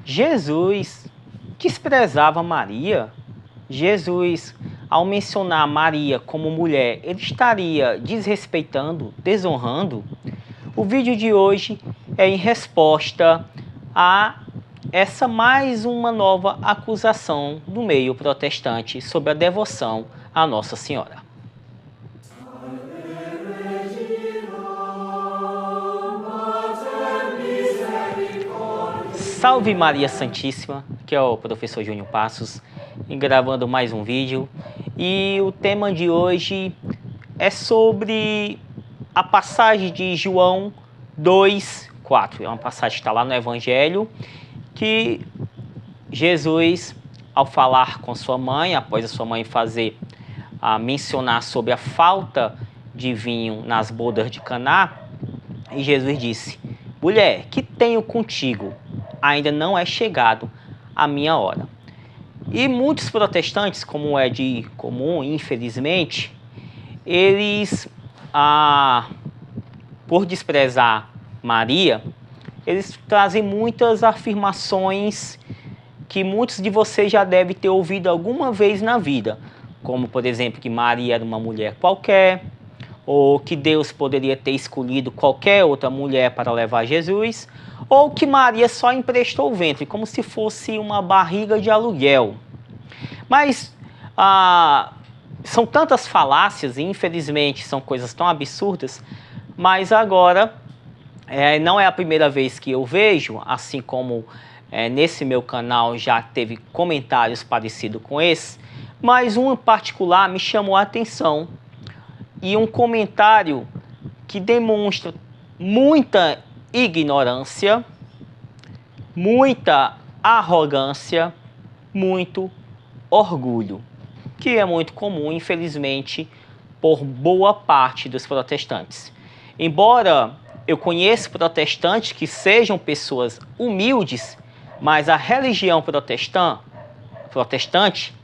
Jesus desprezava Maria? Jesus, ao mencionar Maria como mulher, ele estaria desrespeitando, desonrando? O vídeo de hoje é em resposta a essa mais uma nova acusação do meio protestante sobre a devoção à Nossa Senhora. Salve Maria Santíssima, que é o professor Júnior Passos, gravando mais um vídeo. E o tema de hoje é sobre a passagem de João 2:4. É uma passagem que está lá no Evangelho, que Jesus, ao falar com sua mãe, após a sua mãe mencionar sobre a falta de vinho nas bodas de Caná, e Jesus disse: mulher, que tenho contigo? Ainda não é chegado a minha hora. E muitos protestantes, como é de comum, infelizmente, eles, por desprezar Maria, eles trazem muitas afirmações que muitos de vocês já devem ter ouvido alguma vez na vida, como, por exemplo, que Maria era uma mulher qualquer, ou que Deus poderia ter escolhido qualquer outra mulher para levar Jesus, ou que Maria só emprestou o ventre, como se fosse uma barriga de aluguel. Mas são tantas falácias, e infelizmente são coisas tão absurdas, mas agora não é a primeira vez que eu vejo, assim como nesse meu canal já teve comentários parecidos com esse, mas um em particular me chamou a atenção, e um comentário que demonstra muita ignorância, muita arrogância, muito orgulho, que é muito comum, infelizmente, por boa parte dos protestantes. Embora eu conheça protestantes que sejam pessoas humildes, mas a religião protestante,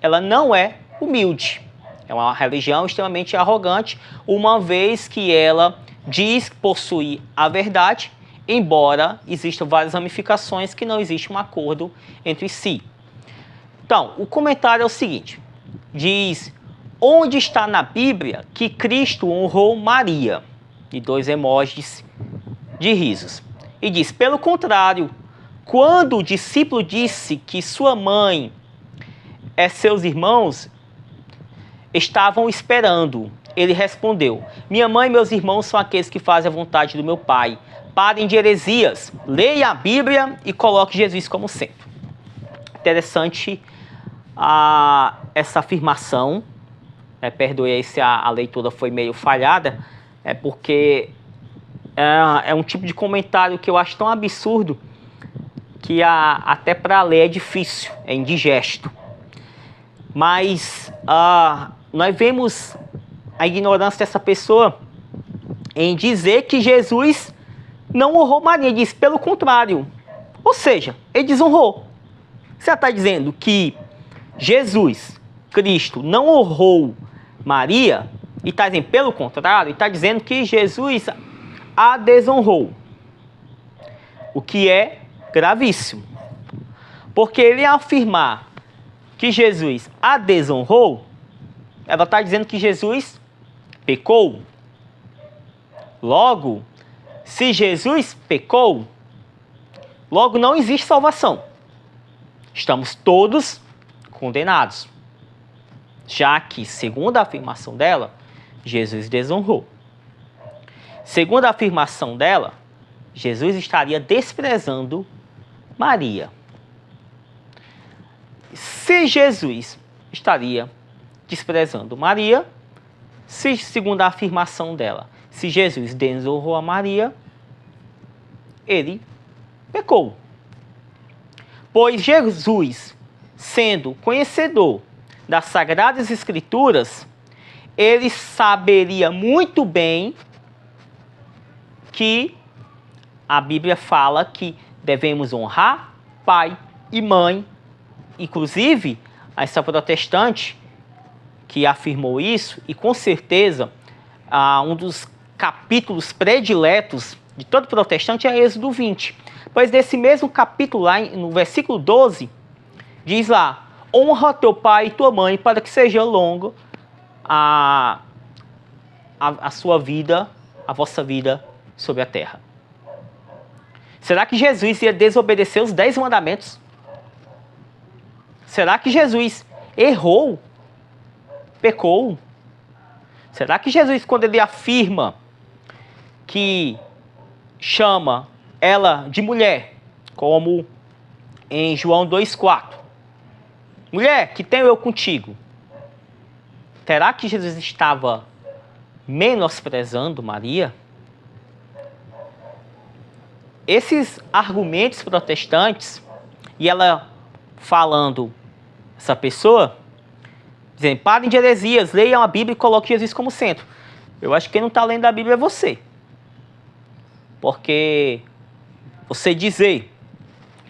ela não é humilde. É uma religião extremamente arrogante, uma vez que ela diz possuir a verdade, embora existam várias ramificações que não existe um acordo entre si. Então, o comentário é o seguinte, diz: onde está na Bíblia que Cristo honrou Maria? E 2 emojis de risos. E diz: pelo contrário, quando o discípulo disse que sua mãe e seus irmãos estavam esperando, ele respondeu: minha mãe e meus irmãos são aqueles que fazem a vontade do meu Pai. Parem de heresias, leia a Bíblia e coloque Jesus como centro. Interessante essa afirmação, perdoe se a leitura foi meio falhada, porque é um tipo de comentário que eu acho tão absurdo que até para ler é difícil, é indigesto. Mas nós vemos a ignorância dessa pessoa em dizer que Jesus não honrou Maria, ele diz pelo contrário. Ou seja, ele desonrou. Você está dizendo que Jesus, Cristo, não honrou Maria, e está dizendo pelo contrário, e está dizendo que Jesus a desonrou. O que é gravíssimo. Porque ele afirmar que Jesus a desonrou, ela está dizendo que Jesus pecou. Logo, se Jesus pecou, logo não existe salvação. Estamos todos condenados. Já que, segundo a afirmação dela, Jesus desonrou. Segundo a afirmação dela, Jesus estaria desprezando Maria. Se Jesus estaria desprezando Maria, segundo a afirmação dela, se Jesus desonrou a Maria, ele pecou. Pois Jesus, sendo conhecedor das Sagradas Escrituras, ele saberia muito bem que a Bíblia fala que devemos honrar pai e mãe. Inclusive, essa protestante que afirmou isso, e com certeza um dos capítulos prediletos de todo protestante é Êxodo 20. Pois nesse mesmo capítulo, lá no versículo 12, diz lá: honra teu pai e tua mãe para que seja longa a sua vida, a vossa vida sobre a terra. Será que Jesus ia desobedecer os 10 mandamentos? Será que Jesus errou? Pecou? Será que Jesus, quando ele afirma que chama ela de mulher, como em João 2,4, mulher, que tenho eu contigo, será que Jesus estava menosprezando Maria? Esses argumentos protestantes, e ela falando, essa pessoa, dizendo, parem de heresias, leiam a Bíblia e coloquem Jesus como centro. Eu acho que quem não está lendo a Bíblia é você. Porque você dizer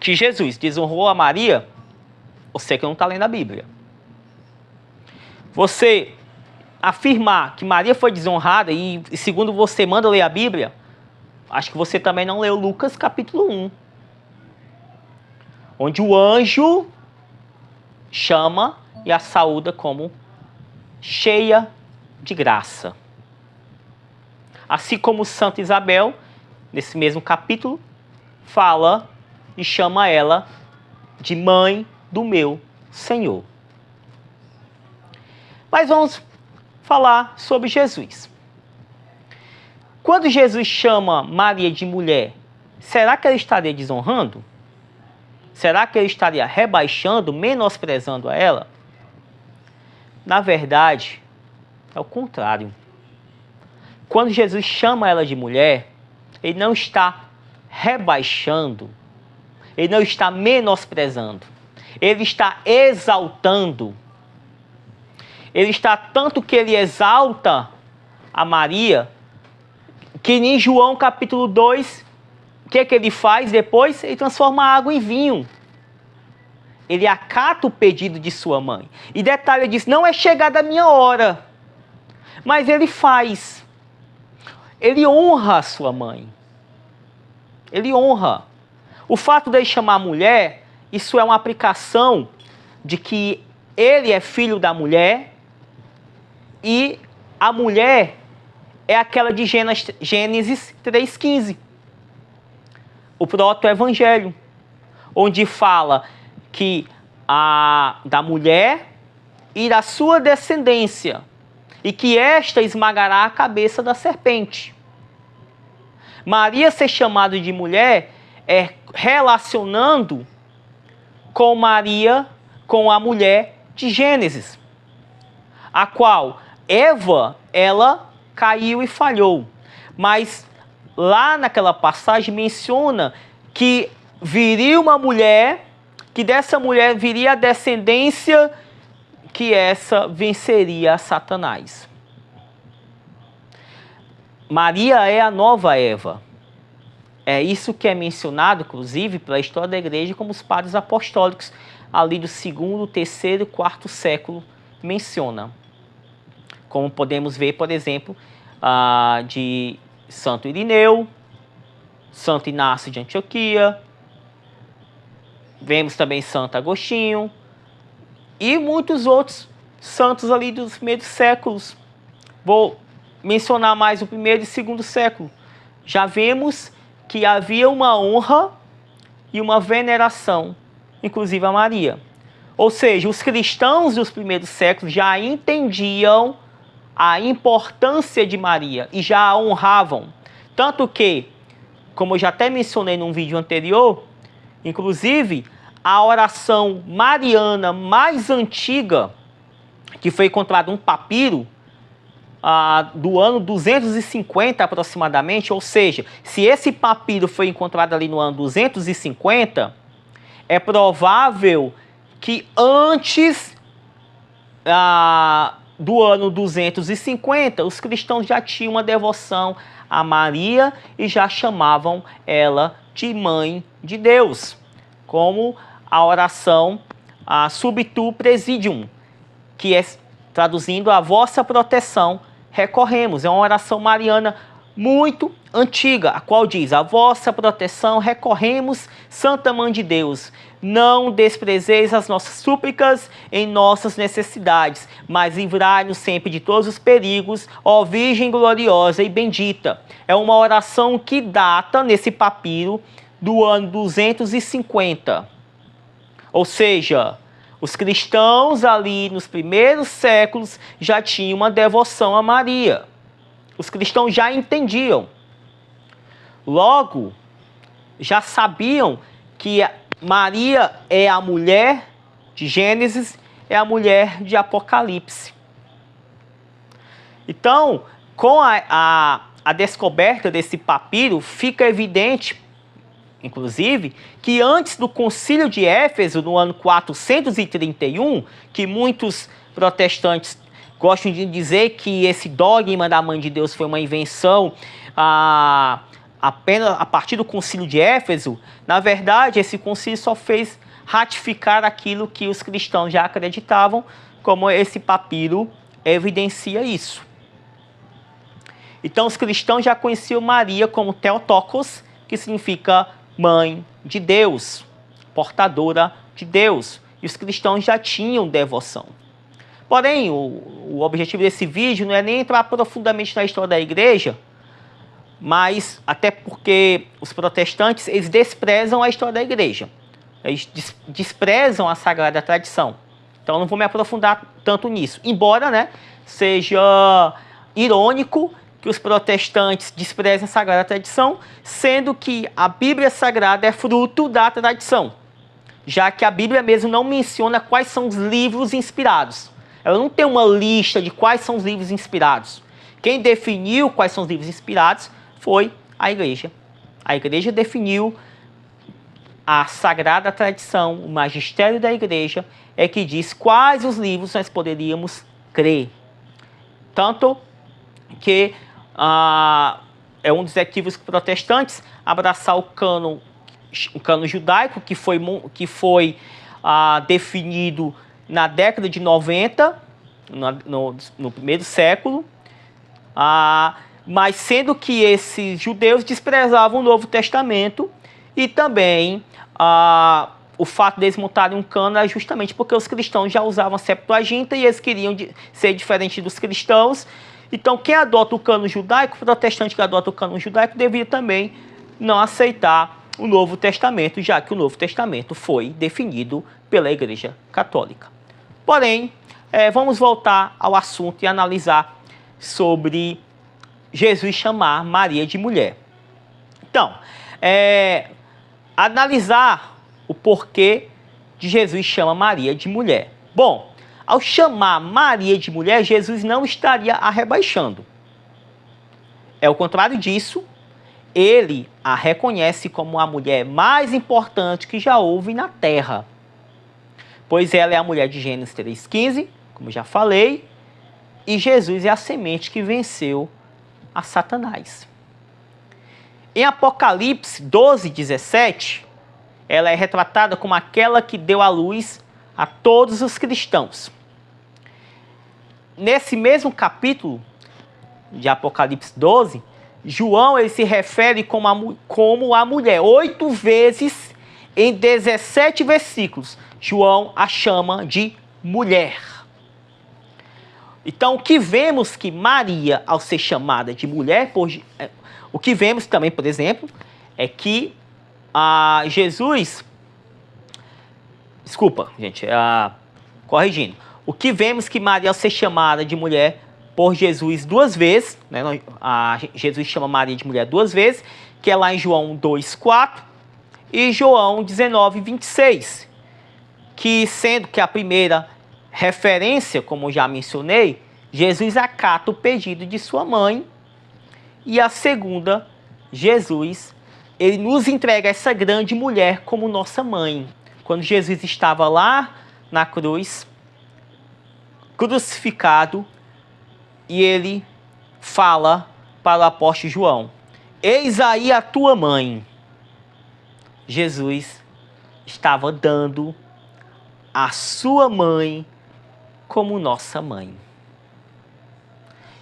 que Jesus desonrou a Maria, você que não está lendo a Bíblia. Você afirmar que Maria foi desonrada e segundo você manda ler a Bíblia, acho que você também não leu Lucas capítulo 1. Onde o anjo chama e a saúda como cheia de graça. Assim como Santa Isabel, nesse mesmo capítulo, fala e chama ela de mãe do meu Senhor. Mas vamos falar sobre Jesus. Quando Jesus chama Maria de mulher, será que ele estaria desonrando? Será que ele estaria rebaixando, menosprezando a ela? Na verdade, é o contrário. Quando Jesus chama ela de mulher, ele não está rebaixando, ele não está menosprezando, ele está exaltando. Ele está tanto que ele exalta a Maria, que em João capítulo 2, o que é que ele faz depois? Ele transforma a água em vinho. Ele acata o pedido de sua mãe. E detalhe, ele diz, não é chegada a minha hora. Mas ele faz. Ele honra a sua mãe. Ele honra. O fato de ele chamar mulher, isso é uma aplicação de que ele é filho da mulher e a mulher é aquela de Gênesis 3,15. O proto-evangelho, onde fala que da mulher e da sua descendência, e que esta esmagará a cabeça da serpente. Maria ser chamada de mulher é relacionando com Maria, com a mulher de Gênesis, a qual Eva, ela caiu e falhou. Mas lá naquela passagem menciona que viria uma mulher, que dessa mulher viria a descendência, que essa venceria a Satanás. Maria é a nova Eva. É isso que é mencionado, inclusive, pela história da igreja, como os padres apostólicos, ali do 2º, 3º e 4º século, menciona. Como podemos ver, por exemplo, de Santo Irineu, Santo Inácio de Antioquia, vemos também Santo Agostinho e muitos outros santos ali dos primeiros séculos. Vou mencionar mais o 1º e 2º século. Já vemos que havia uma honra e uma veneração, inclusive a Maria. Ou seja, os cristãos dos primeiros séculos já entendiam a importância de Maria e já a honravam. Tanto que, como eu já até mencionei num vídeo anterior, inclusive a oração mariana mais antiga, que foi encontrada um papiro do ano 250 aproximadamente, ou seja, se esse papiro foi encontrado ali no ano 250, é provável que antes do ano 250, os cristãos já tinham uma devoção a Maria e já chamavam ela de Mãe de Deus, como a oração Subtu Presidium, que é, traduzindo, a vossa proteção recorremos. É uma oração mariana muito antiga, a qual diz: a vossa proteção recorremos, Santa Mãe de Deus. Não desprezeis as nossas súplicas em nossas necessidades, mas livrai-nos sempre de todos os perigos, ó Virgem gloriosa e bendita. É uma oração que data, nesse papiro, do ano 250. Ou seja, os cristãos ali nos primeiros séculos já tinham uma devoção a Maria. Os cristãos já entendiam. Logo, já sabiam que Maria é a mulher de Gênesis, é a mulher de Apocalipse. Então, com a descoberta desse papiro, fica evidente, inclusive, que antes do Concílio de Éfeso, no ano 431, que muitos protestantes gostam de dizer que esse dogma da Mãe de Deus foi uma invenção apenas a partir do Concílio de Éfeso, na verdade, esse concílio só fez ratificar aquilo que os cristãos já acreditavam, como esse papiro evidencia isso. Então, os cristãos já conheciam Maria como Theotokos, que significa Mãe de Deus, portadora de Deus. E os cristãos já tinham devoção. Porém, o objetivo desse vídeo não é nem entrar profundamente na história da igreja, mas até porque os protestantes, eles desprezam a história da igreja. Eles desprezam a sagrada tradição. Então, eu não vou me aprofundar tanto nisso. Embora, né, seja irônico que os protestantes desprezem a sagrada tradição, sendo que a Bíblia Sagrada é fruto da tradição, já que a Bíblia mesmo não menciona quais são os livros inspirados. Ela não tem uma lista de quais são os livros inspirados. Quem definiu quais são os livros inspirados foi a igreja. A igreja definiu a sagrada tradição, o magistério da igreja é que diz quais os livros nós poderíamos crer. Tanto que é um dos equívocos protestantes abraçar o cânon judaico, que foi definido na década de 90, no primeiro século, mas sendo que esses judeus desprezavam o Novo Testamento e também o fato deles montarem um cânon é justamente porque os cristãos já usavam a Septuaginta e eles queriam ser diferentes dos cristãos. Então, quem adota o cânon judaico, o protestante que adota o cânon judaico, deveria também não aceitar o Novo Testamento, já que o Novo Testamento foi definido pela Igreja Católica. Porém, vamos voltar ao assunto e analisar sobre Jesus chamar Maria de mulher. Então, analisar o porquê de Jesus chama Maria de mulher. Bom, ao chamar Maria de mulher, Jesus não estaria a rebaixando. É o contrário disso, ele a reconhece como a mulher mais importante que já houve na Terra. Pois ela é a mulher de Gênesis 3,15, como já falei, e Jesus é a semente que venceu a Satanás. Em Apocalipse 12:17, ela é retratada como aquela que deu à luz a todos os cristãos. Nesse mesmo capítulo de Apocalipse 12, João ele se refere como a mulher. 8 vezes em 17 versículos, João a chama de mulher. Então, o que vemos que Maria, ao ser chamada de mulher, o que vemos também, por exemplo, é que Jesus... Desculpa, gente, corrigindo. O que vemos que Maria, ao ser chamada de mulher por Jesus 2 vezes, né, Jesus chama Maria de mulher 2 vezes, que é lá em João 2,4 e João 19:26, que sendo que a primeira referência, como já mencionei, Jesus acata o pedido de sua mãe, e a segunda, Jesus, ele nos entrega essa grande mulher como nossa mãe. Quando Jesus estava lá na cruz, crucificado, e ele fala para o apóstolo João: eis aí a tua mãe. Jesus estava dando a sua mãe como nossa mãe.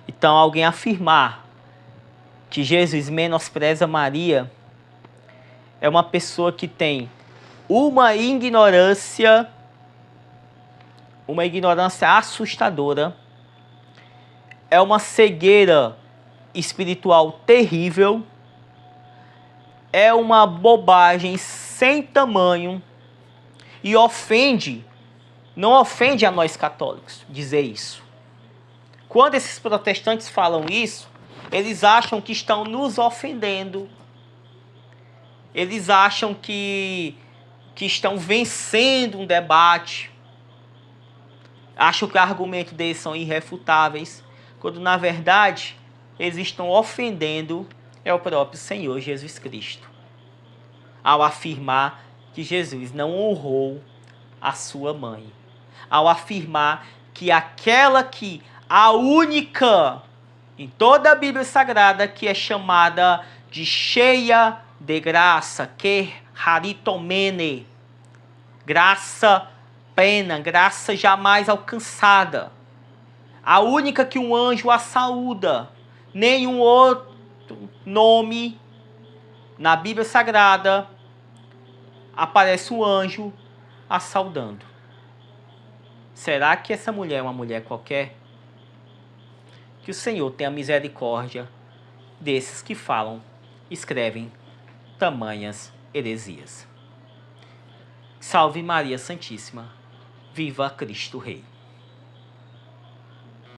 Então, alguém afirmar que Jesus menospreza Maria é uma pessoa que tem uma ignorância assustadora, é uma cegueira espiritual terrível, é uma bobagem sem tamanho e não ofende a nós católicos dizer isso. Quando esses protestantes falam isso, eles acham que estão nos ofendendo, eles acham que estão vencendo um debate, acham que o argumento deles são irrefutáveis, quando na verdade eles estão ofendendo o próprio Senhor Jesus Cristo, ao afirmar que Jesus não honrou a sua mãe, ao afirmar que a única em toda a Bíblia Sagrada que é chamada de cheia de graça, que haritomene, graça plena, graça jamais alcançada, a única que um anjo a saúda, nenhum outro nome na Bíblia Sagrada aparece um anjo a saudando. Será que essa mulher é uma mulher qualquer? Que o Senhor tenha misericórdia desses que falam, escrevem tamanhas heresias. Salve Maria Santíssima, viva Cristo Rei.